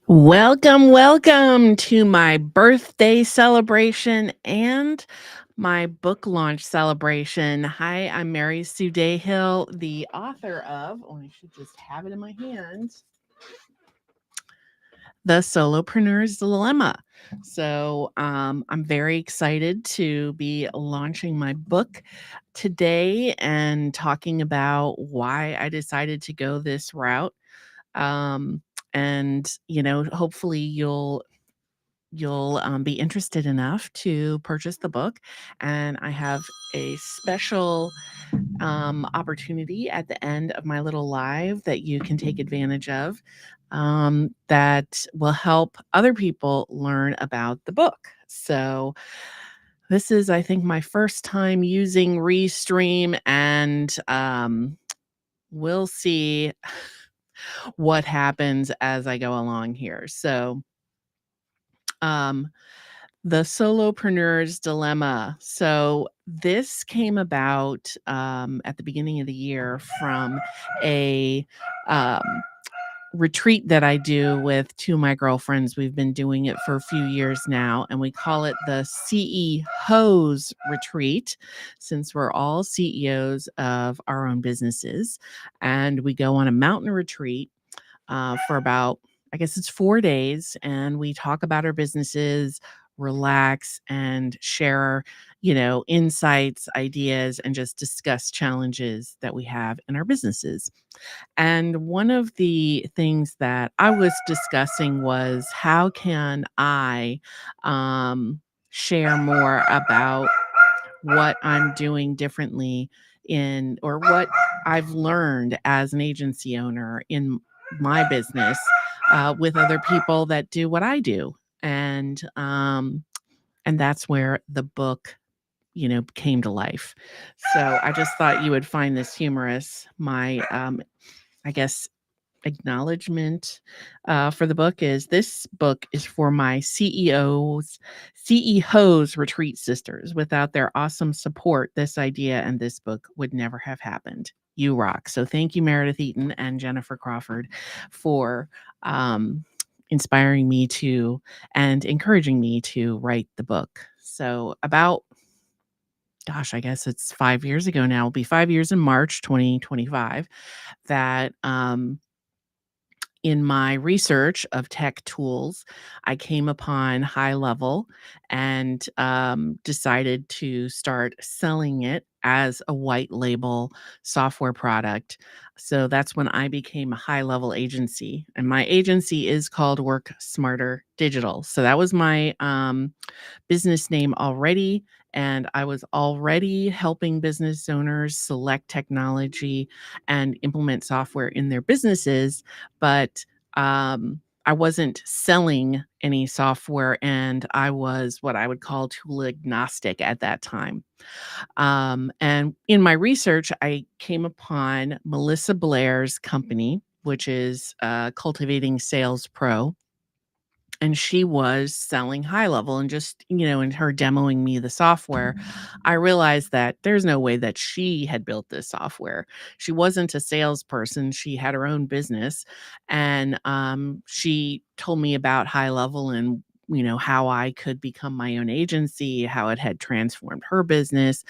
Welcome to my birthday celebration and my book launch celebration. Hi, I'm Mary Sue Dayhill, the author of, I should just have it in my hand, The Solopreneur's Dilemma. I'm very excited to be launching my book today and talking about why I decided to go this route. Um, Hopefully you'll be interested enough to purchase the book. And I have a special opportunity at the end of my little live that you can take advantage of that will help other people learn about the book. So, this is, I think, my first time using Restream, and we'll see what happens as I go along here. Um, The Solopreneur's Dilemma. So this came about at the beginning of the year from a um, retreat that I do with two of my girlfriends. We've been doing it for a few years now, and we call it the CEOs Retreat, since we're all CEOs of our own businesses. And we go on a mountain retreat for about, I guess it's 4 days, and we talk about our businesses, relax, and share, insights, ideas, and just discuss challenges that we have in our businesses. And one of the things that I was discussing was how can I share more about what I'm doing differently in or what I've learned as an agency owner in my business with other people that do what I do. And that's where the book, came to life. So I just thought you would find this humorous. I guess acknowledgement for the book is this book is for my CEOs retreat sisters. Without their awesome support, this idea and this book would never have happened. You rock. So thank you, Meredith Eaton and Jennifer Crawford, for inspiring me to and encouraging me to write the book. So about, gosh, I guess it's 5 years ago now. It'll be 5 years in March 2025 that in my research of tech tools, I came upon High Level and decided to start selling it as a white label software product. So that's when I became a High Level agency. And my agency is called Work Smarter Digital. So that was my business name already. And I was already helping business owners select technology and implement software in their businesses. But I wasn't selling any software, and I was what I would call tool agnostic at that time. And in my research, I came upon Melissa Blair's company, which is Cultivating Sales Pro, and she was selling High Level. And just, in her demoing me the software, I realized that there's no way that she had built this software. She wasn't a salesperson. She had her own business. And she told me about High Level and how I could become my own agency, how it had transformed her business.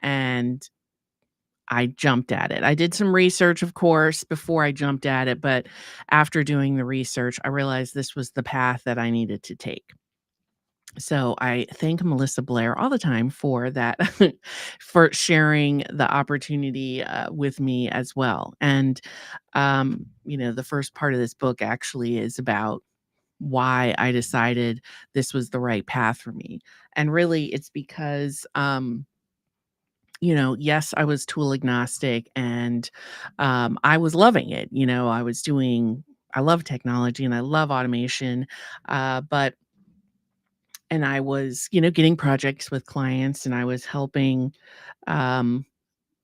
And I jumped at it. I did some research, of course, before I jumped at it, but after doing the research, I realized this was the path that I needed to take. So I thank Melissa Blair all the time for that, for sharing the opportunity with me as well. And, the first part of this book actually is about why I decided this was the right path for me. And really, it's because, yes, I was tool agnostic, and I was loving it. I love technology and I love automation. But, and I was, getting projects with clients, and I was helping um,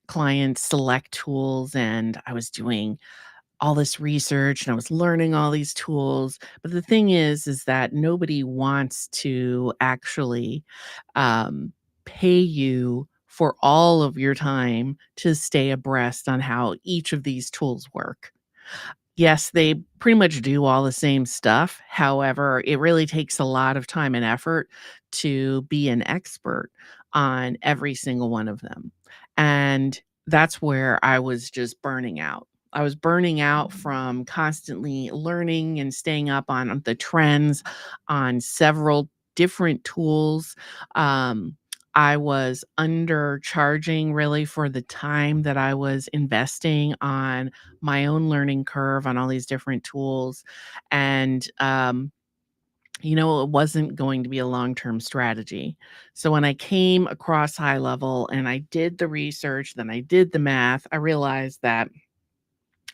clients select tools, and I was doing all this research, and I was learning all these tools. But the thing is that nobody wants to actually um, pay you for all of your time to stay abreast on how each of these tools work. Yes, they pretty much do all the same stuff. However, it really takes a lot of time and effort to be an expert on every single one of them. And that's where I was just burning out. I was burning out from constantly learning and staying up on the trends on several different tools. Um, I was undercharging really for the time that I was investing on my own learning curve on all these different tools. And, it wasn't going to be a long term strategy. So when I came across high level and I did the research, then I did the math, I realized that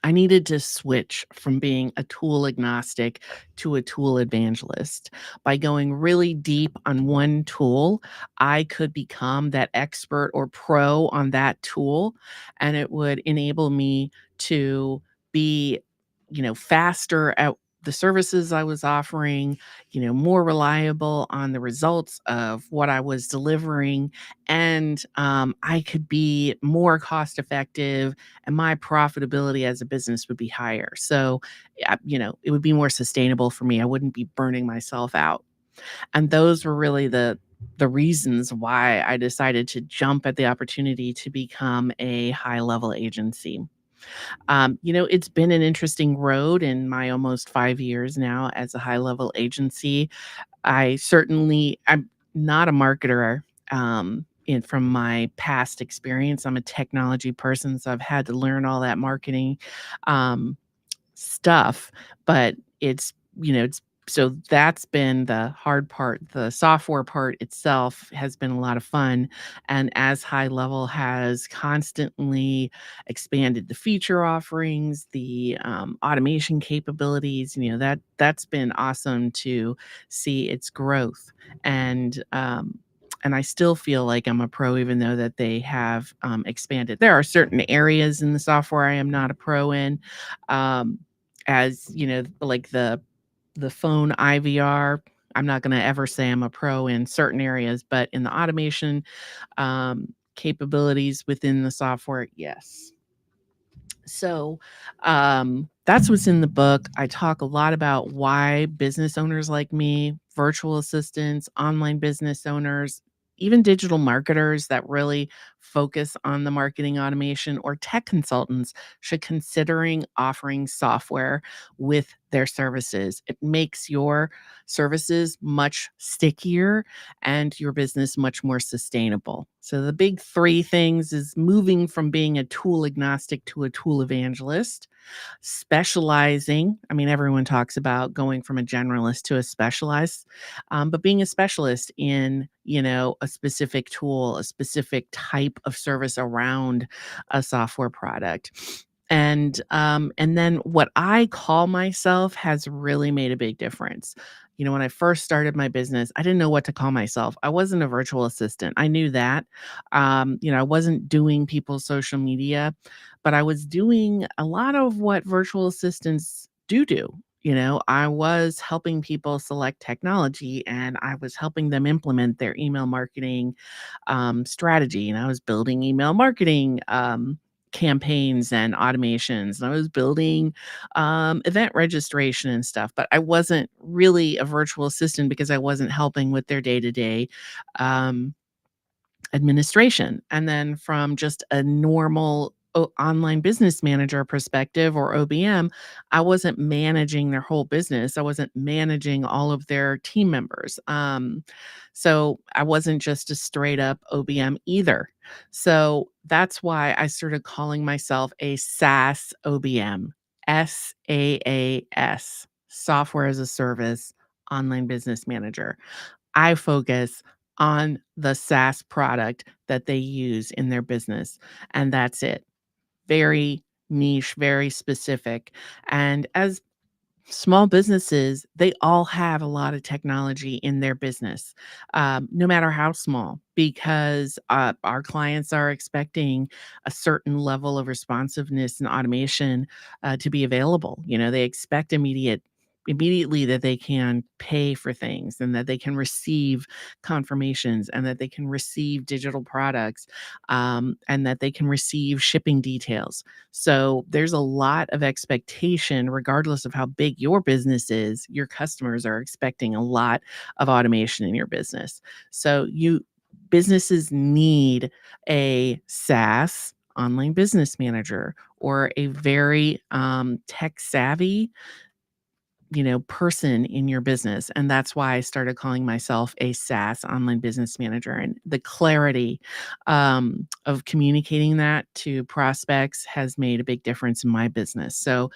I needed to switch from being a tool agnostic to a tool evangelist. By going really deep on one tool, I could become that expert or pro on that tool, and it would enable me to be, faster at the services I was offering, more reliable on the results of what I was delivering, and I could be more cost effective and my profitability as a business would be higher. So, it would be more sustainable for me. I wouldn't be burning myself out. And those were really the reasons why I decided to jump at the opportunity to become a high level agency. It's been an interesting road in my almost 5 years now as a high level agency. I'm not a marketer, from my past experience. I'm a technology person, so I've had to learn all that marketing, um, stuff, but it's so that's been the hard part. The software part itself has been a lot of fun, and as High Level has constantly expanded the feature offerings, the, automation capabilities, that's been awesome to see its growth, and I still feel like I'm a pro even though that they have, expanded. There are certain areas in the software I am not a pro in, um, like the phone IVR. I'm not gonna ever say I'm a pro in certain areas, but in the automation, capabilities within the software, yes. So, that's what's in the book. I talk a lot about why business owners like me, virtual assistants, online business owners, even digital marketers that really focus on the marketing automation or tech consultants should considering offering software with their services. It makes your services much stickier and your business much more sustainable. So the big 3 things is moving from being a tool agnostic to a tool evangelist, specializing. I mean, everyone talks about going from a generalist to a specialist, but being a specialist in, a specific tool, a specific type of service around a software product. And then what I call myself has really made a big difference. When I first started my business, I didn't know what to call myself. I wasn't a virtual assistant. I knew that. I wasn't doing people's social media, but I was doing a lot of what virtual assistants do. I was helping people select technology and I was helping them implement their email marketing strategy. And I was building email marketing campaigns and automations. And I was building event registration and stuff, but I wasn't really a virtual assistant because I wasn't helping with their day to day administration. And then from just a normal online business manager perspective or OBM, I wasn't managing their whole business. I wasn't managing all of their team members. So I wasn't just a straight up OBM either. So that's why I started calling myself a SaaS OBM, SaaS, software as a service online business manager. I focus on the SaaS product that they use in their business, and that's it. Very niche, very specific. And as small businesses, they all have a lot of technology in their business, no matter how small, because our clients are expecting a certain level of responsiveness and automation to be available. They expect immediate immediately that they can pay for things and that they can receive confirmations and that they can receive digital products, and that they can receive shipping details. So there's a lot of expectation, regardless of how big your business is. Your customers are expecting a lot of automation in your business. So businesses need a SaaS online business manager or a very tech savvy person in your business. And that's why I started calling myself a SaaS online business manager. And the clarity of communicating that to prospects has made a big difference in my business. So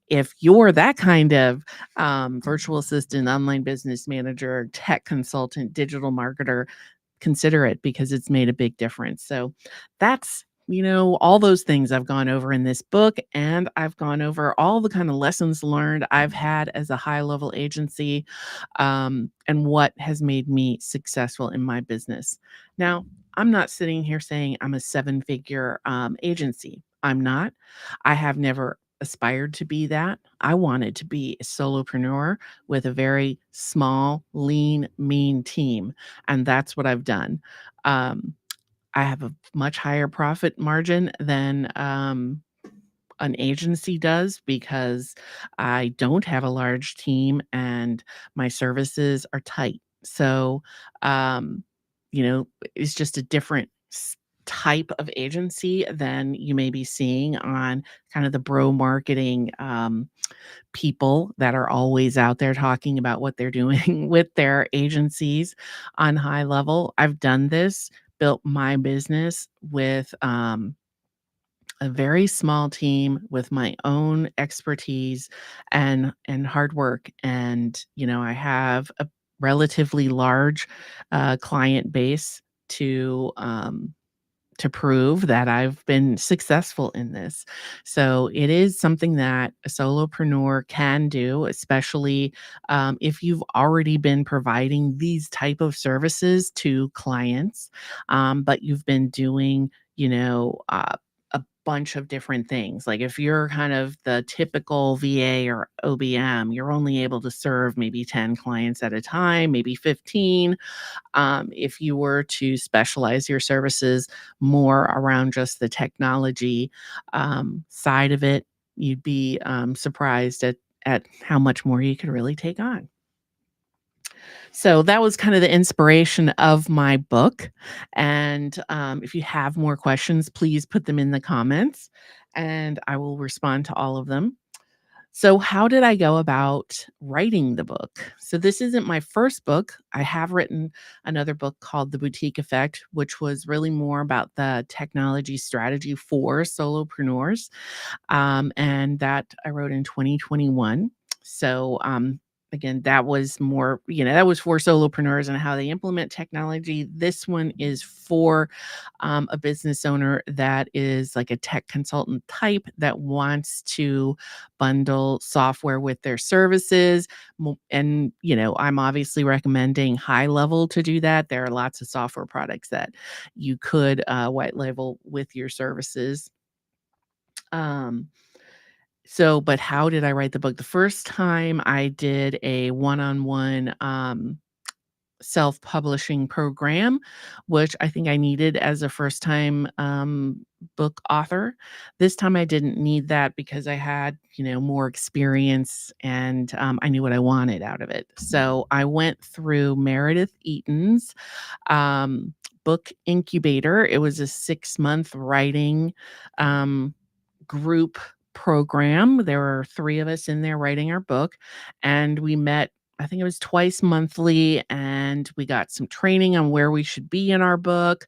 if you're that kind of virtual assistant, online business manager, tech consultant, digital marketer, consider it because it's made a big difference. So that's, all those things I've gone over in this book, and I've gone over all the kind of lessons learned I've had as a high level agency, and what has made me successful in my business. Now, I'm not sitting here saying I'm a seven-figure agency. I'm not. I have never aspired to be that. I wanted to be a solopreneur with a very small, lean, mean team. And that's what I've done. Um, I have a much higher profit margin than an agency does because I don't have a large team and my services are tight. So, um, it's just a different type of agency than you may be seeing on kind of the bro marketing people that are always out there talking about what they're doing with their agencies on high level. I've done this, built my business with a very small team with my own expertise and hard work. And I have a relatively large client base to um, to prove that I've been successful in this. So it is something that a solopreneur can do, especially if you've already been providing these type of services to clients, but you've been doing, a bunch of different things. Like if you're kind of the typical VA or OBM, you're only able to serve maybe 10 clients at a time, maybe 15. If you were to specialize your services more around just the technology side of it, you'd be surprised at how much more you could really take on. So that was kind of the inspiration of my book. And if you have more questions, please put them in the comments, and I will respond to all of them. So, how did I go about writing the book? So, this isn't my first book. I have written another book called The Boutique Effect, which was really more about the technology strategy for solopreneurs. And that I wrote in 2021. So, again, that was more, that was for solopreneurs and how they implement technology. This one is for a business owner that is like a tech consultant type that wants to bundle software with their services. And, I'm obviously recommending high level to do that. There are lots of software products that you could white label with your services. Um, but how did I write the book? The first time I did a one-on-one self-publishing program, which I think I needed as a first-time book author. This time I didn't need that because I had, more experience and I knew what I wanted out of it. So I went through Meredith Eaton's book incubator. It was a 6-month writing um, group program. There were 3 of us in there writing our book, and we met, I think it was twice monthly, and we got some training on where we should be in our book.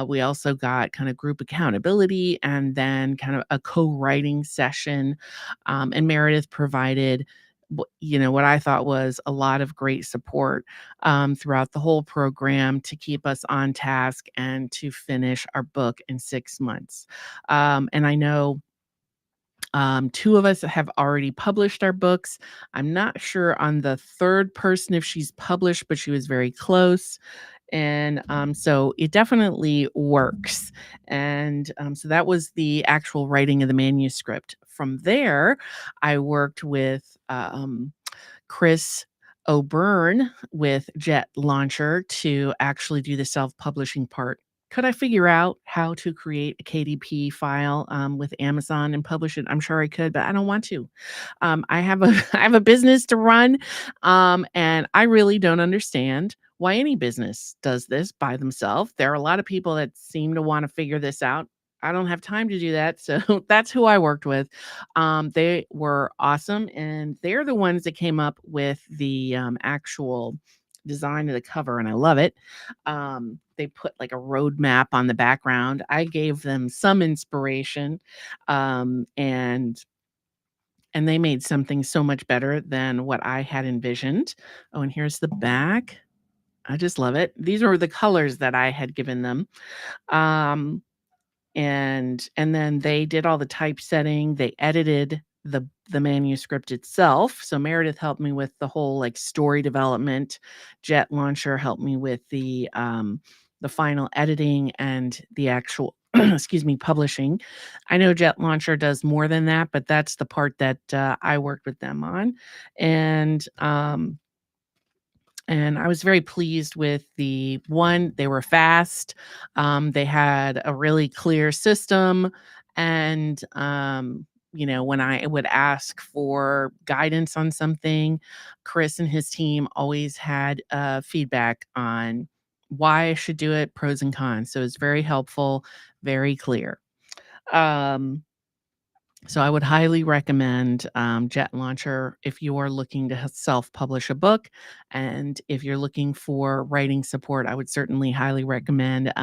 We also got kind of group accountability and then kind of a co-writing session. And Meredith provided what I thought was a lot of great support throughout the whole program to keep us on task and to finish our book in 6 months. And I know 2 of us have already published our books. I'm not sure on the third person if she's published, but she was very close. And so it definitely works. And so that was the actual writing of the manuscript. From there, I worked with Chris O'Byrne with Jet Launcher to actually do the self-publishing part. Could I figure out how to create a KDP file with Amazon and publish it? I'm sure I could, but I don't want to. I have a I have a business to run, and I really don't understand why any business does this by themselves. There are a lot of people that seem to want to figure this out. I don't have time to do that, so that's who I worked with. They were awesome, and they're the ones that came up with the actual design of the cover, and I love it. They put like a roadmap on the background. I gave them some inspiration, and they made something so much better than what I had envisioned. Oh, and here's the back. I just love it. These are the colors that I had given them. Um, and then they did all the typesetting. They edited the manuscript itself. So Meredith helped me with the whole like story development. Jet Launcher helped me with the final editing and the actual excuse me, publishing. I know Jet Launcher does more than that, but that's the part that I worked with them on. And I was very pleased with the one. They were fast. They had a really clear system. And, when I would ask for guidance on something, Chris and his team always had feedback on why I should do it, pros and cons. So it's very helpful, very clear. Um, so I would highly recommend Jet Launcher if you are looking to self-publish a book, and if you're looking for writing support, I would certainly highly recommend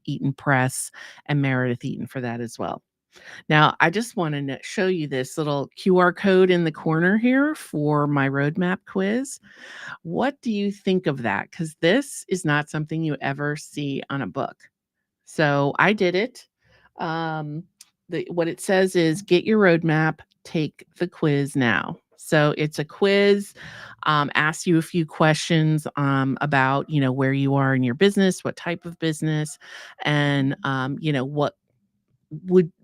Eaton Press and Meredith Eaton for that as well. Now, I just wanted to show you this little QR code in the corner here for my roadmap quiz. What do you think of that? Because this is not something you ever see on a book. So I did it. Um, what it says is get your roadmap, take the quiz now. So it's a quiz, asks you a few questions about, where you are in your business, what type of business, and,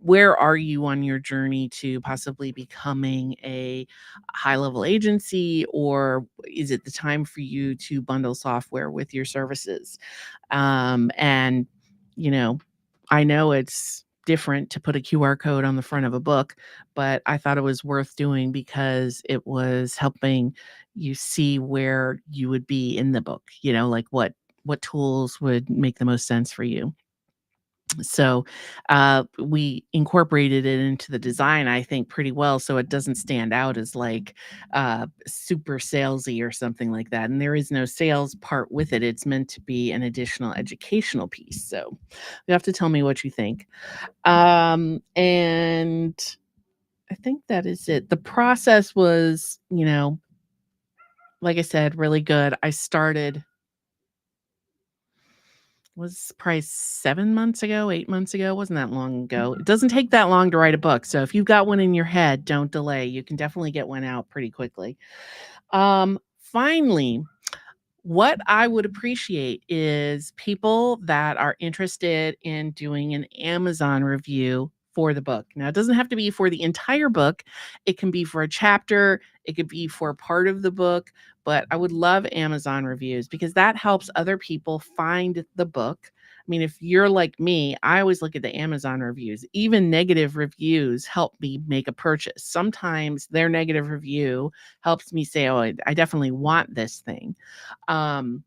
where are you on your journey to possibly becoming a high level agency, or is it the time for you to bundle software with your services? And, you know, I know it's different to put a QR code on the front of a book, but I thought it was worth doing because it was helping you see where you would be in the book, like what tools would make the most sense for you. So we incorporated it into the design, I think, pretty well, so it doesn't stand out as like super salesy or something like that. And there is no sales part with it. It's meant to be an additional educational piece. So you have to tell me what you think. And I think that is it. The process was, like I said, really good. I started was probably 7 months ago, 8 months ago, wasn't that long ago. It doesn't take that long to write a book, so if you've got one in your head, don't delay. You can definitely get one out pretty quickly. Finally, what I would appreciate is people that are interested in doing an Amazon review for the book. Now, it doesn't have to be for the entire book. It can be for a chapter, it could be for part of the book, but I would love Amazon reviews because that helps other people find the book. I mean, if you're like me, I always look at the Amazon reviews. Even negative reviews help me make a purchase. Sometimes their negative review helps me say, "Oh, I definitely want this thing." Um,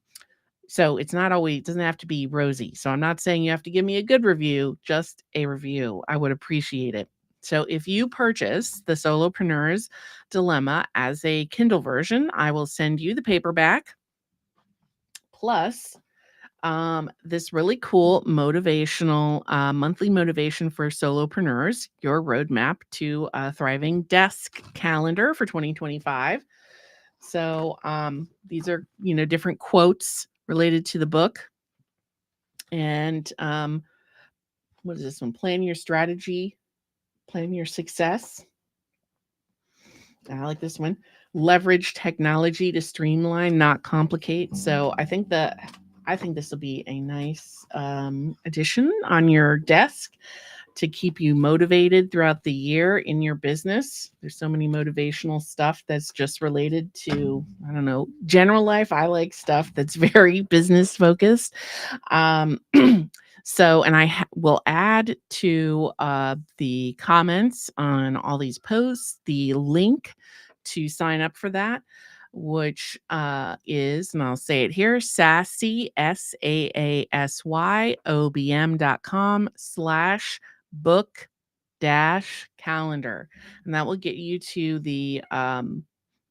so it's not always doesn't have to be rosy. So I'm not saying you have to give me a good review, just a review. I would appreciate it. So if you purchase the Solopreneur's Dilemma as a Kindle version, I will send you the paperback plus this really cool motivational monthly motivation for solopreneurs, your roadmap to a thriving desk calendar for 2025. So these are, different quotes related to the book. And what is this one? Plan your strategy, plan your success. I like this one. Leverage technology to streamline, not complicate. So I think this will be a nice addition on your desk to keep you motivated throughout the year in your business. There's so many motivational stuff that's just related to, I don't know, general life. I like stuff that's very business focused. Um, so, and I will add to the comments on all these posts the link to sign up for that, which is, and I'll say it here, sassy, SAASYOBM.com/book dash calendar. And that will get you to the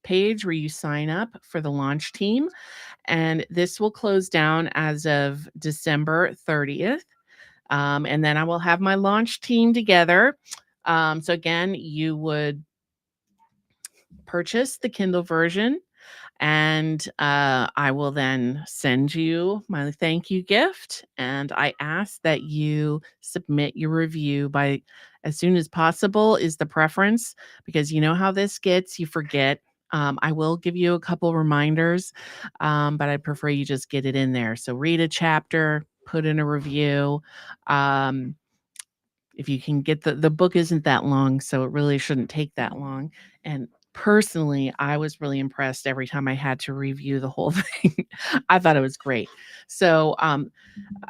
page where you sign up for the launch team. And this will close down as of December 30th. And then I will have my launch team together. So again, you would purchase the Kindle version, and I will then send you my thank you gift. And I ask that you submit your review by as soon as possible is the preference, because you know how this gets, you forget. I will give you a couple reminders, but I prefer you just get it in there. So read a chapter, put in a review. Um, if you can get the book isn't that long, so it really shouldn't take that long. And personally, I was really impressed every time I had to review the whole thing. I thought it was great. So,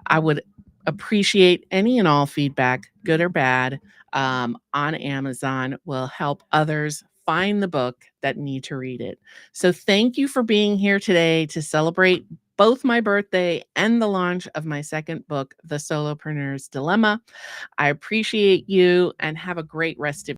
I would appreciate any and all feedback, good or bad, on Amazon will help others find the book that need to read it. So thank you for being here today to celebrate both my birthday and the launch of my second book, The Solopreneur's Dilemma. I appreciate you and have a great rest of